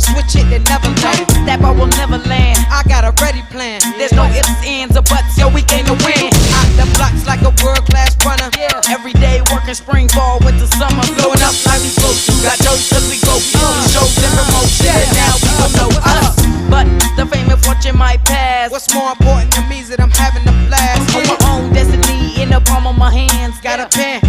switch it and never land. That ball will never land. I got a ready plan. There's no ifs, ands, or buts, yo, we came to win. Out the blocks like a world-class runner. Every day working spring, fall, winter, summer. Blowing up like we supposed to. Got choice cause we go. Shows and promotion. And now we gon' know us. But the fame and fortune might pass. What's more important to me is that I'm having a blast. On my own destiny in the palm of my hands. Got a pen,